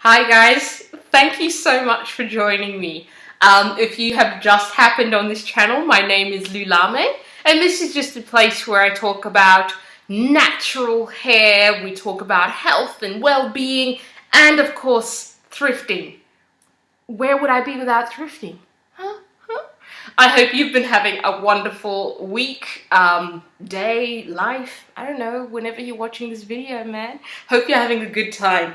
Hi guys, thank you so much for joining me. If you have just happened on this channel, my name is Lulame, and this is just a place where I talk about natural hair, we talk about health and well-being, and of course, thrifting. Where would I be without thrifting? Huh? I hope you've been having a wonderful week, day, life, I don't know, whenever you're watching this video, man. Hope you're having a good time.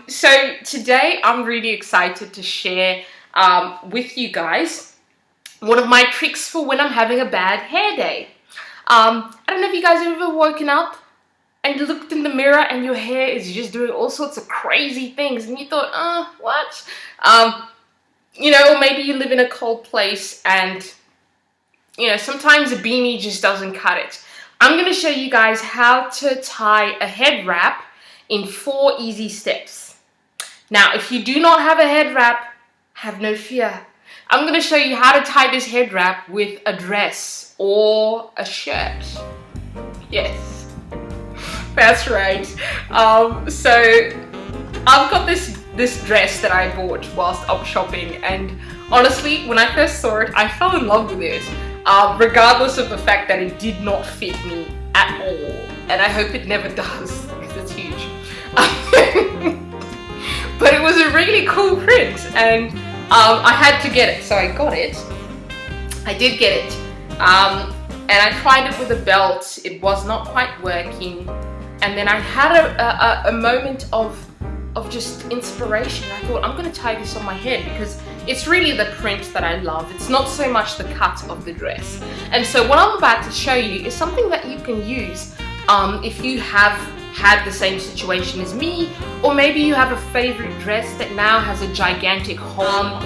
So today I'm really excited to share with you guys one of my tricks for when I'm having a bad hair day. I don't know if you guys have ever woken up and you looked in the mirror and your hair is just doing all sorts of crazy things and you thought, what? Or maybe you live in a cold place and, sometimes a beanie just doesn't cut it. I'm going to show you guys how to tie a head wrap in 4 easy steps. Now, if you do not have a head wrap, have no fear. I'm going to show you how to tie this head wrap with a dress or a shirt. Yes, that's right. So I've got this dress that I bought whilst up shopping, and honestly, when I first saw it, I fell in love with it, regardless of the fact that it did not fit me at all, and I hope it never does because it's huge. But it was a really cool print, and I had to get it, so I got it. I did get it, and I tried it with a belt. It was not quite working, and then I had a moment of just inspiration. I thought, I'm going to tie this on my head because it's really the print that I love. It's not so much the cut of the dress. And so what I'm about to show you is something that you can use if you have had the same situation as me, or maybe you have a favorite dress that now has a gigantic hole.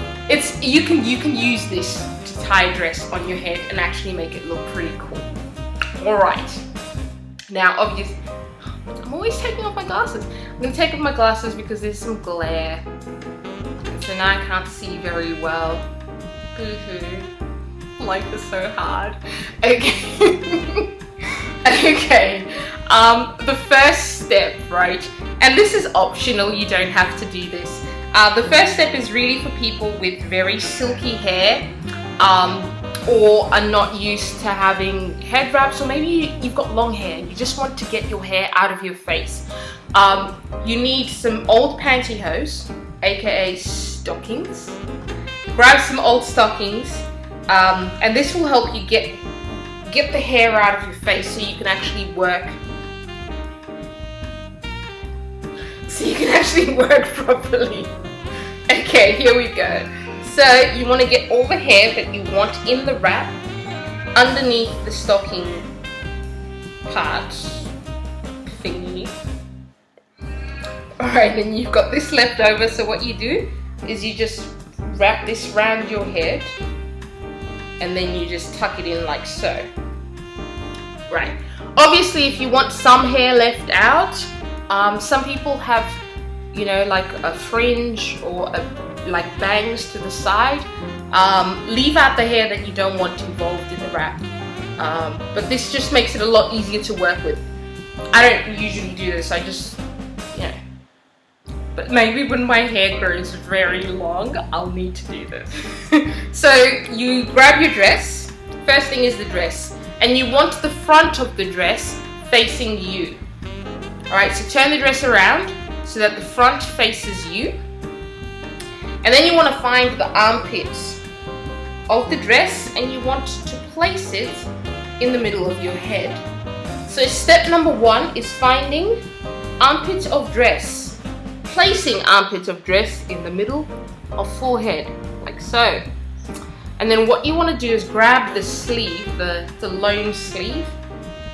You can use this to tie a dress on your head and actually make it look pretty cool. All right. Now, obviously, I'm always taking off my glasses. I'm going to take off my glasses because there's some glare. And so now I can't see very well. Boo-hoo. Life is so hard. Okay. Okay. The first step, right? And this is optional. You don't have to do this. The first step is really for people with very silky hair, or are not used to having head wraps, or maybe you've got long hair and you just want to get your hair out of your face. You need some old pantyhose, aka stockings. Grab some old stockings, and this will help you get the hair out of your face so you can actually work. Properly. Okay, here we go. So you want to get all the hair that you want in the wrap underneath the stocking part thingy. Alright, and you've got this left over, so what you do is you just wrap this around your head and then you just tuck it in like so. Right. Obviously, if you want some hair left out, some people have, like a fringe or like bangs to the side. Leave out the hair that you don't want involved in the wrap. But this just makes it a lot easier to work with. I don't usually do this, I just, but maybe when my hair grows very long, I'll need to do this. So you grab your dress. First thing is the dress. And you want the front of the dress facing you. Alright, so turn the dress around so that the front faces you. And then you want to find the armpits of the dress and you want to place it in the middle of your head. So step number 1 is finding armpits of dress. Placing armpits of dress in the middle of forehead, like so. And then what you want to do is grab the sleeve, the lone sleeve,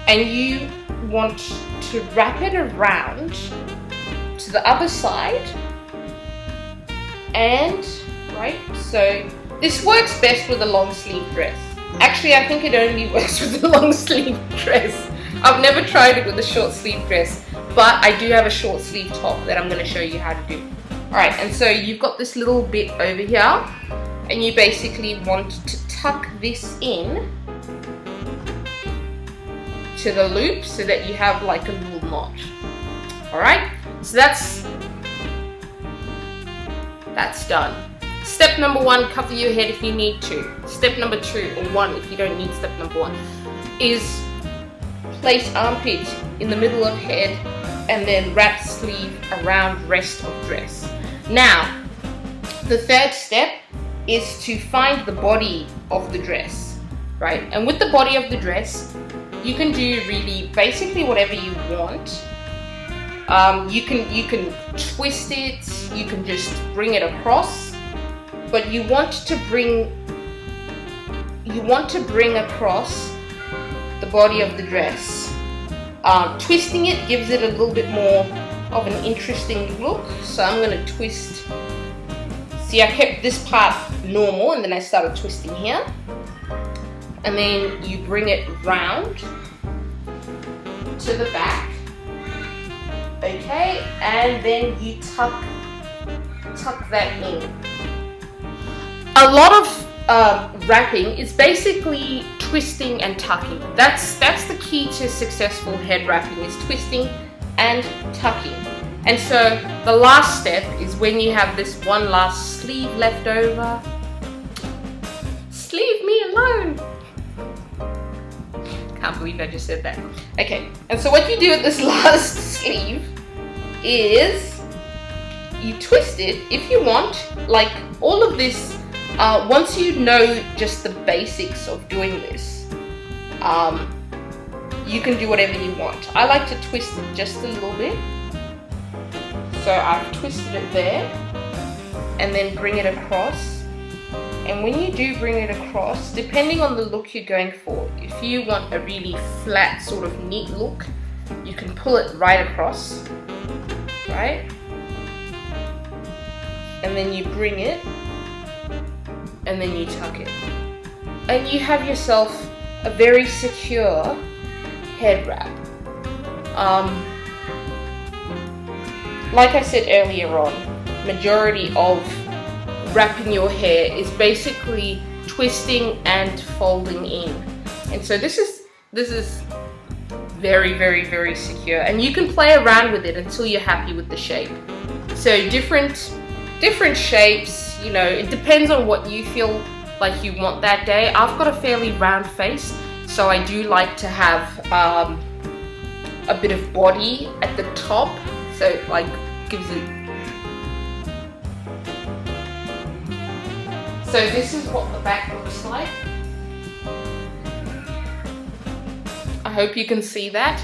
and you want to wrap it around to the other side. And, right, so this works best with a long sleeve dress. Actually, I think it only works with a long sleeve dress. I've never tried it with a short sleeve dress, but I do have a short sleeve top that I'm going to show you how to do. Alright, and so you've got this little bit over here, and you basically want to tuck this in to the loop so that you have like a little knot. Alright, so that's That's done. Step number 1, cover your head if you need to. Step number 2, or 1 if you don't need step number 1, is place armpit in the middle of head and then wrap sleeve around rest of dress. Now, the third step is to find the body of the dress, right? And with the body of the dress, you can do really basically whatever you want. You can twist it, you can just bring it across, but you want to bring across the body of the dress. Twisting it gives it a little bit more of an interesting look, so I'm going to twist. See, I kept this part normal and then I started twisting here, and then you bring it round to the back, okay, and then you tuck that in. A lot of wrapping is basically twisting and tucking. That's the key to successful head wrapping, is twisting and tucking. And so the last step is when you have this one last sleeve left over. Leave me alone. Can't believe I just said that. Okay, and so what you do with this last sleeve is you twist it if you want, like all of this. Once you know just the basics of doing this, you can do whatever you want. I like to twist it just a little bit. So I've twisted it there and then bring it across. And when you do bring it across, depending on the look you're going for, if you want a really flat sort of neat look, you can pull it right across, right? And then you bring it and then you tuck it. And you have yourself a very secure head wrap. Like I said earlier on, majority of wrapping your hair is basically twisting and folding in. And so this is very, very, very secure. And you can play around with it until you're happy with the shape. So different shapes, you know, it depends on what you feel like you want that day. I've got a fairly round face, so I do like to have a bit of body at the top, so it like gives it. So this is what the back looks like. I hope you can see that,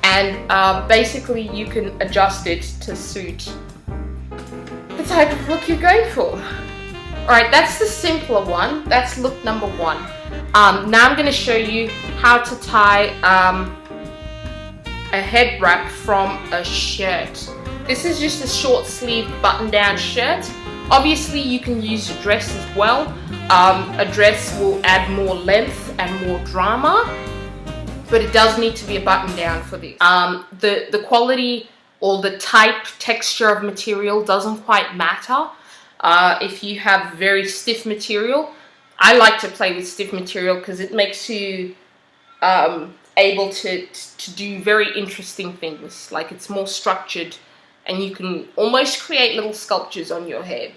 and basically you can adjust it to suit the type of look you're going for. Alright, that's the simpler one. That's look number 1. Now I'm going to show you how to tie a head wrap from a shirt. This is just a short sleeve button down shirt. Obviously you can use a dress as well. A dress will add more length and more drama, but it does need to be a button down for this. The quality or the type, texture of material doesn't quite matter. If you have very stiff material, I like to play with stiff material because it makes you able to do very interesting things. Like, it's more structured and you can almost create little sculptures on your head,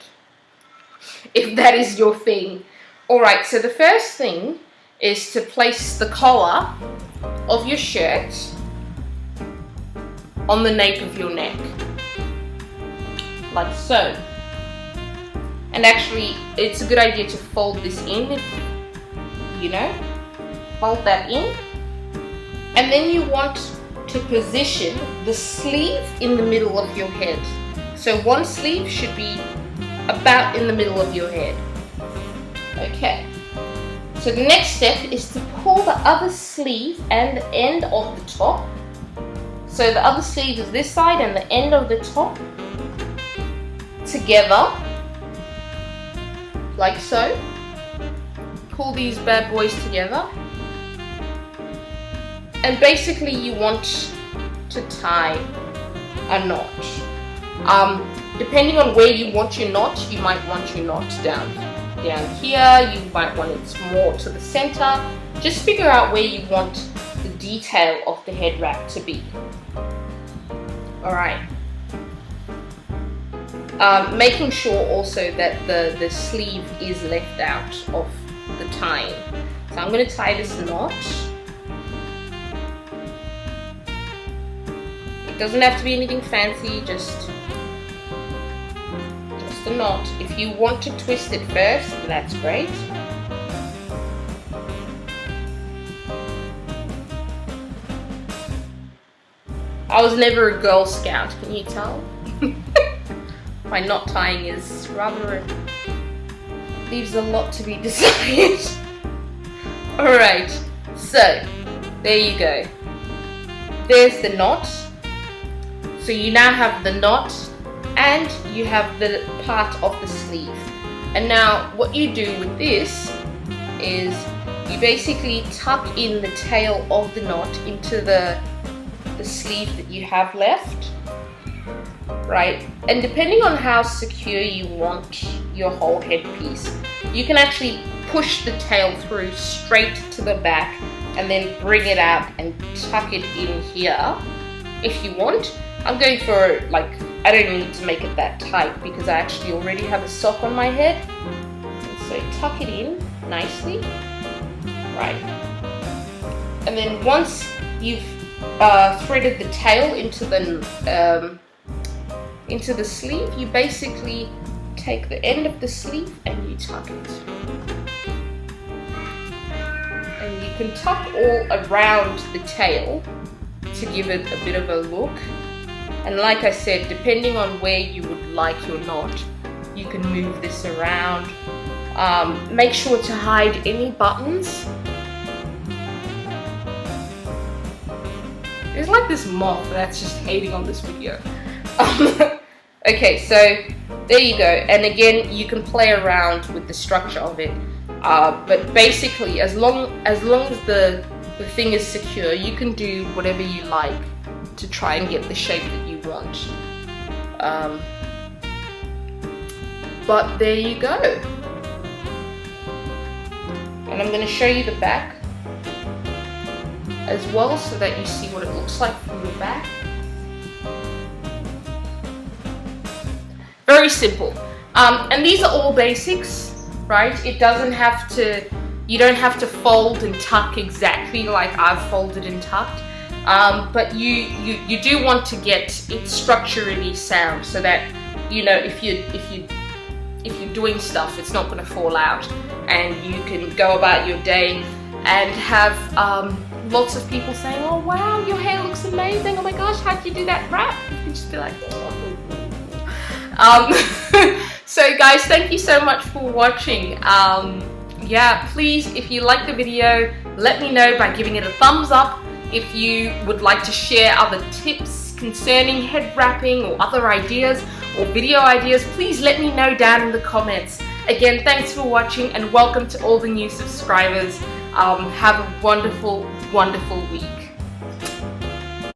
if that is your thing. Alright, so the first thing is to place the collar of your shirt on the nape of your neck, like so. And actually, it's a good idea to fold this in, you know, fold that in. And then you want to position the sleeve in the middle of your head. So one sleeve should be about in the middle of your head. Okay. So the next step is to pull the other sleeve and the end of the top. So the other sleeve is this side and the end of the top together, like so. Pull these bad boys together. And basically you want to tie a knot. Depending on where you want your knot, you might want your knot down here, you might want it more to the center. Just figure out where you want the detail of the head wrap to be. Alright. making sure also that the sleeve is left out of the tying. So I'm going to tie this knot. It doesn't have to be anything fancy, just a knot. If you want to twist it first, that's great. I was never a Girl Scout, can you tell? My knot tying is rather, leaves a lot to be desired. Alright, so there you go. There's the knot. So you now have the knot and you have the part of the sleeve. And now what you do with this is you basically tuck in the tail of the knot into the sleeve that you have left, right? And depending on how secure you want your whole headpiece, you can actually push the tail through straight to the back and then bring it out and tuck it in here if you want. I'm going for, like, I don't need to make it that tight because I actually already have a sock on my head. And so tuck it in nicely, right? And then once you've threaded the tail into the sleeve, you basically take the end of the sleeve and you tuck it. And you can tuck all around the tail to give it a bit of a look. And like I said, depending on where you would like your knot, you can move this around. Make sure to hide any buttons. There's like this moth that's just hating on this video. Okay, so there you go. And again, you can play around with the structure of it. But basically, as long as the thing is secure, you can do whatever you like to try and get the shape that you want. But there you go. And I'm going to show you the back as well so that you see what it looks like from the back. Very simple. And these are all basics, right? It doesn't have to, you don't have to fold and tuck exactly like I've folded and tucked. But you do want to get it structurally sound so that, you know, if you're doing stuff, it's not going to fall out, and you can go about your day and have lots of people saying, "Oh wow, your hair looks amazing! Oh my gosh, how'd you do that wrap?" You can just be like, so guys, thank you so much for watching. Yeah, please, if you like the video, let me know by giving it a thumbs up. If you would like to share other tips concerning head wrapping or other ideas or video ideas, please let me know down in the comments. Again, thanks for watching and welcome to all the new subscribers. Have a wonderful, wonderful week.